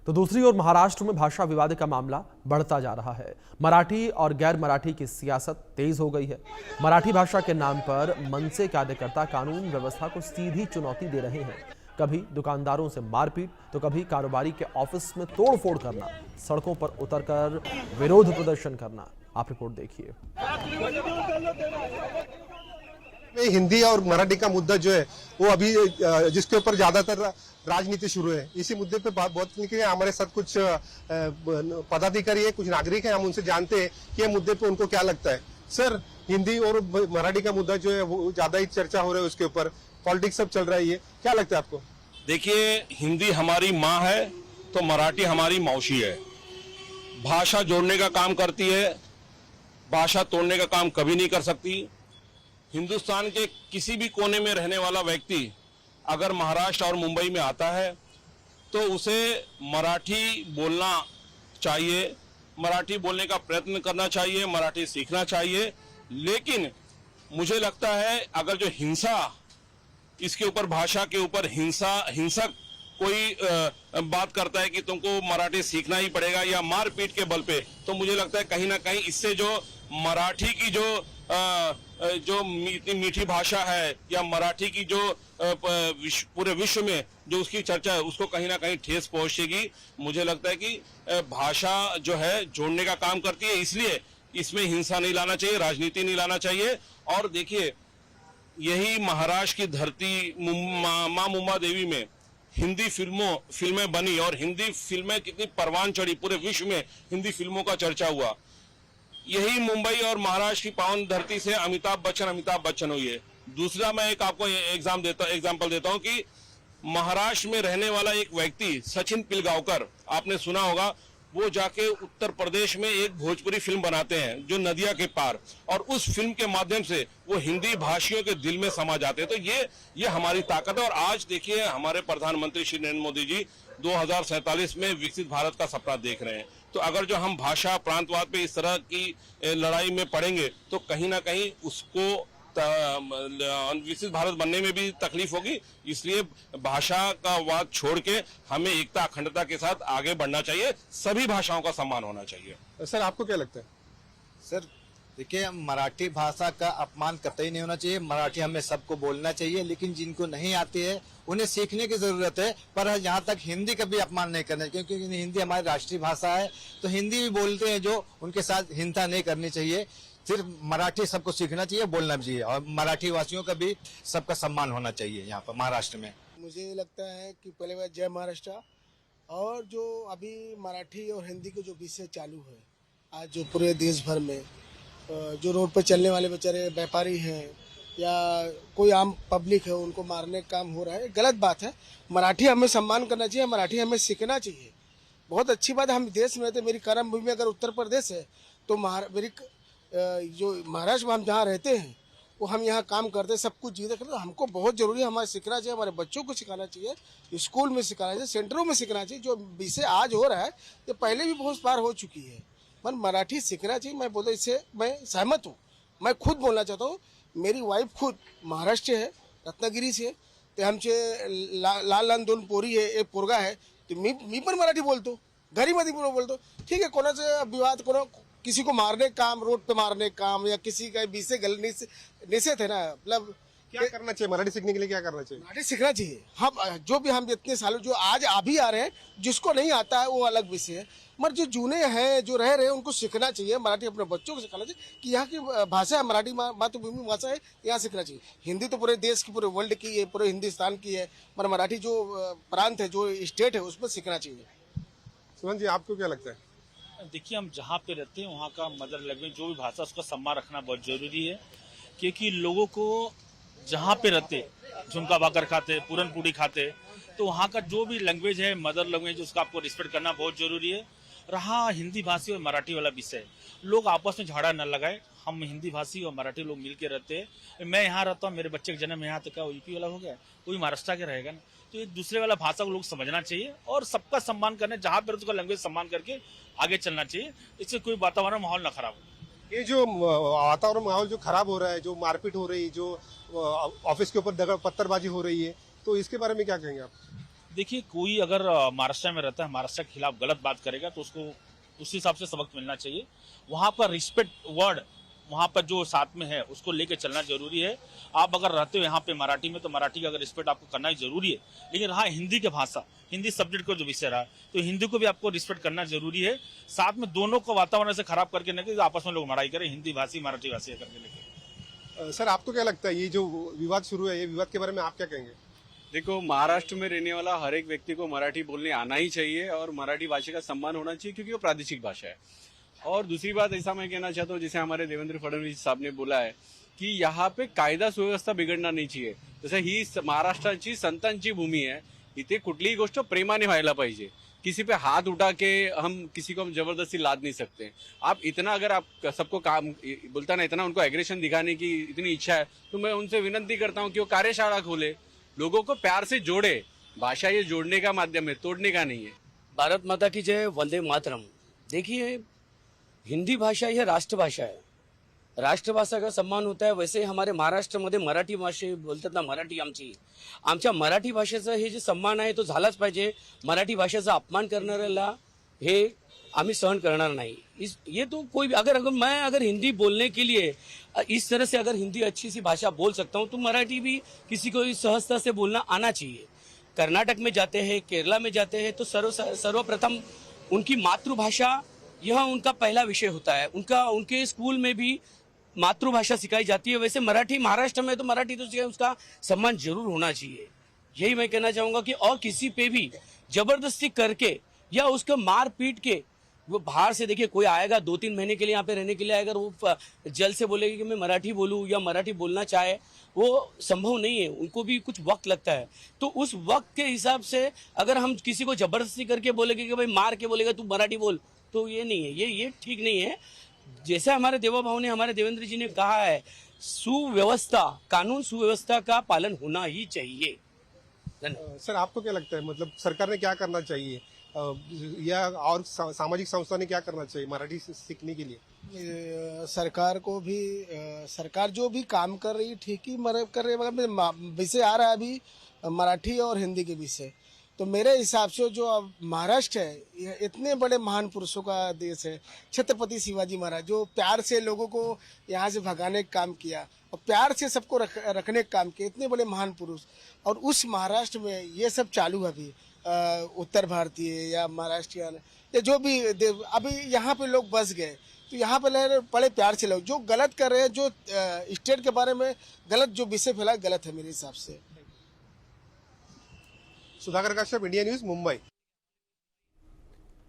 तो दूसरी ओर महाराष्ट्र में भाषा विवाद का मामला बढ़ता जा रहा है। मराठी और गैर मराठी की सियासत तेज हो गई है। मराठी भाषा के नाम पर मनसे कार्यकर्ता कानून व्यवस्था को सीधी चुनौती दे रहे हैं। कभी दुकानदारों से मारपीट तो कभी कारोबारी के ऑफिस में तोड़फोड़ करना, सड़कों पर उतरकर विरोध प्रदर्शन करना। आप रिपोर्ट देखिए। हिंदी और मराठी का मुद्दा जो है वो अभी जिसके ऊपर ज्यादातर राजनीति शुरू है, इसी मुद्दे पे बहुत हमारे साथ कुछ पदाधिकारी है, कुछ नागरिक है, हम उनसे जानते हैं कि ये मुद्दे पे उनको क्या लगता है। सर, हिंदी और मराठी का मुद्दा जो है वो ज्यादा ही चर्चा हो रहा है, उसके ऊपर पॉलिटिक्स सब चल रहा है, ये क्या लगता है आपको? देखिए, हिंदी हमारी माँ है तो मराठी हमारी मौसी है। भाषा जोड़ने का काम करती है, भाषा तोड़ने का काम कभी नहीं कर सकती। हिंदुस्तान के किसी भी कोने में रहने वाला व्यक्ति अगर महाराष्ट्र और मुंबई में आता है तो उसे मराठी बोलना चाहिए, मराठी बोलने का प्रयत्न करना चाहिए, मराठी सीखना चाहिए। लेकिन मुझे लगता है अगर जो हिंसा, इसके ऊपर भाषा के ऊपर हिंसक कोई बात करता है कि तुमको मराठी सीखना ही पड़ेगा या मारपीट के बल पे, तो मुझे लगता है कहीं ना कहीं इससे जो मराठी की जो इतनी मीठी भाषा है या मराठी की जो पूरे विश्व में जो उसकी चर्चा है उसको कहीं ना कहीं ठेस पहुंचेगी। मुझे लगता है कि भाषा जो है जोड़ने का काम करती है, इसलिए इसमें हिंसा नहीं लाना चाहिए, राजनीति नहीं लाना चाहिए। और देखिए, यही महाराष्ट्र की धरती माँ मुंबा देवी में हिंदी फिल्में बनी और हिंदी फिल्में कितनी परवान चढ़ी, पूरे विश्व में हिंदी फिल्मों का चर्चा हुआ। यही मुंबई और महाराष्ट्र की पावन धरती से अमिताभ बच्चन हुई है। दूसरा मैं एक आपको एग्जाम्पल देता हूं कि महाराष्ट्र में रहने वाला एक व्यक्ति सचिन पिलगांवकर, आपने सुना होगा, वो जाके उत्तर प्रदेश में एक भोजपुरी फिल्म बनाते हैं जो नदिया के पार, और उस फिल्म के माध्यम से वो हिंदी भाषियों के दिल में समा जाते हैं। तो ये हमारी ताकत है। और आज देखिए, हमारे प्रधानमंत्री श्री नरेंद्र मोदी जी 2047 में विकसित भारत का सपना देख रहे हैं। तो अगर जो हम भाषा प्रांतवाद पे इस तरह की लड़ाई में पड़ेंगे तो कहीं ना कहीं उसको विकसित भारत बनने में भी तकलीफ होगी। इसलिए भाषा का वाद छोड़ के हमें एकता अखंडता के साथ आगे बढ़ना चाहिए, सभी भाषाओं का सम्मान होना चाहिए। सर, आपको क्या लगता है? सर देखिए, मराठी भाषा का अपमान कतई नहीं होना चाहिए। मराठी हमें सबको बोलना चाहिए, लेकिन जिनको नहीं आती है उन्हें सीखने की जरूरत है। पर यहाँ तक हिंदी का भी अपमान नहीं करना चाहिए, क्योंकि हिंदी हमारी राष्ट्रीय भाषा है। तो हिंदी भी बोलते हैं जो, उनके साथ हिंसा नहीं करनी चाहिए। सिर्फ मराठी सबको सीखना चाहिए, बोलना भी चाहिए, और मराठी वासियों का भी सबका सम्मान होना चाहिए यहाँ पर महाराष्ट्र में। मुझे लगता है कि पहले बार जय महाराष्ट्र। और जो अभी मराठी और हिंदी के जो विषय चालू है आज, जो पूरे देश भर में जो रोड पर चलने वाले बेचारे व्यापारी हैं या कोई आम पब्लिक है, उनको मारने का काम हो रहा है, गलत बात है। मराठी हमें सम्मान करना चाहिए, मराठी हमें सीखना चाहिए। बहुत अच्छी बात है, हम देश में रहते, मेरी कर्म भूमि अगर उत्तर प्रदेश है तो मेरी जो महाराष्ट्र में हम जहाँ रहते हैं वो हम यहाँ काम करते हैं, सब कुछ जीते करते, हमको बहुत जरूरी है, हमारे सीखना चाहिए, हमारे बच्चों को सिखाना चाहिए, स्कूल में सिखाना चाहिए, सेंटरों में सीखना चाहिए। जो विषय आज हो रहा है ये पहले भी बहुत बार हो चुकी है, पर मराठी सीखना चाहिए। मैं बोलता, इससे मैं सहमत हूँ। मैं खुद बोलना चाहता हूँ, मेरी वाइफ खुद महाराष्ट्र है, रत्नागिरी से, तो हमचे लहान दोन पोरी है, एक पोरगा है, तो मी पण मराठी बोलतो, घरी मध्ये बोलतो। ठीक है, कोणाचं विवाद, किसी को मारने काम, रोड पे मारने काम, या किसी का विषय निषेध है ना, मतलब क्या करना चाहिए मराठी सीखने के लिए? क्या करना चाहिए? मराठी सीखना चाहिए। हम इतने सालों जो आज अभी आ रहे हैं, जिसको नहीं आता है वो अलग विषय है, मगर जो जूने हैं, जो रह रहे हैं, उनको सीखना चाहिए। मराठी अपने बच्चों को सिखाना चाहिए कि यहाँ की भाषा है, मराठी मातृभूमि भाषा है, यहाँ सीखना चाहिए। हिंदी तो पूरे देश की, पूरे वर्ल्ड की है, पूरे हिंदुस्तान की है, मगर मराठी जो प्रांत है, जो स्टेट है, उसमें सीखना चाहिए। सुमन जी, आपको क्या लगता है? देखिए, हम जहाँ पे रहते हैं वहाँ का मदर लैंग्वेज जो भी भाषा, उसका सम्मान रखना बहुत जरूरी है। क्योंकि लोगों को जहाँ पे रहते, झुमका भाकर खाते, पूरन पूड़ी खाते, तो वहाँ का जो भी लैंग्वेज है, मदर लैंग्वेज, उसका आपको रिस्पेक्ट करना बहुत जरूरी है। रहा हिंदी भाषी और मराठी वाला विषय, लोग आपस में झगड़ा न लगाए। हम हिंदी भाषी और मराठी लोग मिल के रहते हैं। मैं यहाँ रहता हूँ, मेरे बच्चे का जन्म यहाँ, तो क्या यूपी वाला हो गया? कोई महाराष्ट्र के रहेगा ना। तो ये दूसरे वाला भाषा को लोग समझना चाहिए और सबका सम्मान करना, जहाँ पर उसका लैंग्वेज सम्मान करके आगे चलना चाहिए। इससे कोई वातावरण माहौल ना खराब हो। ये जो वातावरण माहौल जो खराब हो रहा है, जो मारपीट हो रही है, जो ऑफिस के ऊपर पत्थरबाजी हो रही है, तो इसके बारे में क्या कहेंगे आप? देखिए, कोई अगर महाराष्ट्र में रहता है, महाराष्ट्र के खिलाफ गलत बात करेगा तो उसको उस हिसाब से सबक मिलना चाहिए। वहां पर रिस्पेक्ट वर्ड वहां पर जो साथ में है उसको लेके चलना जरूरी है। आप अगर रहते हो यहाँ पे मराठी में तो मराठी का अगर रिस्पेक्ट आपको करना ही जरूरी है। लेकिन रहा हिंदी की भाषा, हिंदी सब्जेक्ट का जो विषय रहा, तो हिंदी को भी आपको रिस्पेक्ट करना जरूरी है। साथ में दोनों को वातावरण से खराब करके नहीं कि आपस में लोग लड़ाई करें, हिंदी भाषी मराठी भाषी करके लेके। सर आपको क्या लगता है ये जो विवाद शुरू है, ये विवाद के बारे में आप क्या कहेंगे? देखो, महाराष्ट्र में रहने वाला हर एक व्यक्ति को मराठी बोलने आना ही चाहिए और मराठी भाषा का सम्मान होना चाहिए, क्योंकि वो प्रादेशिक भाषा है। और दूसरी बात ऐसा मैं कहना चाहता हूँ, जैसे हमारे देवेंद्र फडणवीस साहब ने बोला है कि यहाँ पे कायदा सुव्यवस्था बिघडणार नाही चाहिए। जसं ही महाराष्ट्राची संतांची भूमी है, इथे कुठलीही गोष्ट प्रेमाने व्हायला पाहिजे। किसी पे हाथ उठा के हम किसी को हम जबरदस्ती लाद नहीं सकते। आप इतना अगर आप सबको काम बोलता ना, इतना उनको एग्रेशन दिखाने की इतनी इच्छा है, तो मैं उनसे विनती करता हूँ कि वो कार्यशाला खोले, लोगों को प्यार से जोड़े। भाषा ये जोड़ने का माध्यम है, तोड़ने का नहीं है। भारत माता की जय, वंदे मातरम। देखिए, हिंदी भाषा ही राष्ट्रभाषा है, राष्ट्रभाषा का सम्मान होता है। वैसे हमारे महाराष्ट्रामध्ये मराठी भाषे बोलतात ना, मराठी आमच्या मराठी भाषेचं हे जे सम्मान आहे तो झालाच पाहिजे। मराठी भाषेचा अपमान करणाऱ्याला हे आम्ही सहन करणार नाही। ये तो कोई भी अगर मैं हिंदी बोलने के लिए इस तरह से अगर हिंदी अच्छी सी भाषा बोल सकता हूँ, तो मराठी भी किसी को इस सहजता से बोलना आना चाहिए। कर्नाटक में जाते हैं, केरला में जाते हैं, तो सर्वप्रथम उनकी मातृभाषा यह उनका पहला विषय होता है। उनके स्कूल में भी मातृभाषा सिखाई जाती है। वैसे मराठी महाराष्ट्र में तो मराठी तो सिखाई, उसका सम्मान जरूर होना चाहिए। यही मैं कहना चाहूँगा कि और किसी पे भी जबरदस्ती करके या उसको मार पीट के, वो बाहर से देखिए कोई आएगा 2-3 महीने के लिए यहाँ पे रहने के लिए आएगा, वो जल से बोलेगा कि मैं मराठी बोलूँ या मराठी बोलना चाहे, वो संभव नहीं है। उनको भी कुछ वक्त लगता है। तो उस वक्त के हिसाब से अगर हम किसी को जबरदस्ती करके बोलेंगे कि भाई मार के बोलेगा तू मराठी बोल, तो ये नहीं है, ये ठीक नहीं है। जैसे हमारे देवा भाव ने, हमारे देवेंद्र जी ने कहा है, सुव्यवस्था, कानून सुव्यवस्था का पालन होना ही चाहिए। सर आपको क्या लगता है, मतलब सरकार ने क्या करना चाहिए या और सामाजिक संस्था ने क्या करना चाहिए मराठी सीखने के लिए? सरकार को भी सरकार जो भी काम कर रही ठीक ही कर रही है, मगर विषय आ रहा है अभी मराठी और हिंदी के विषय। तो मेरे हिसाब से जो अब महाराष्ट्र है, ये इतने बड़े महान पुरुषों का देश है। छत्रपति शिवाजी महाराज जो प्यार से लोगों को यहाँ से भगाने का काम किया और प्यार से सबको रखने का काम किया, इतने बड़े महान पुरुष। और उस महाराष्ट्र में ये सब चालू है अभी, उत्तर भारतीय या महाराष्ट्रियन या जो भी अभी यहाँ पे लोग बस गए, तो यहाँ पे बड़े प्यार से लोग जो गलत कर रहे हैं, जो स्टेट के बारे में गलत जो विषय फैला, गलत है मेरे हिसाब से। Sudhakar Kashyap, India news, Mumbai.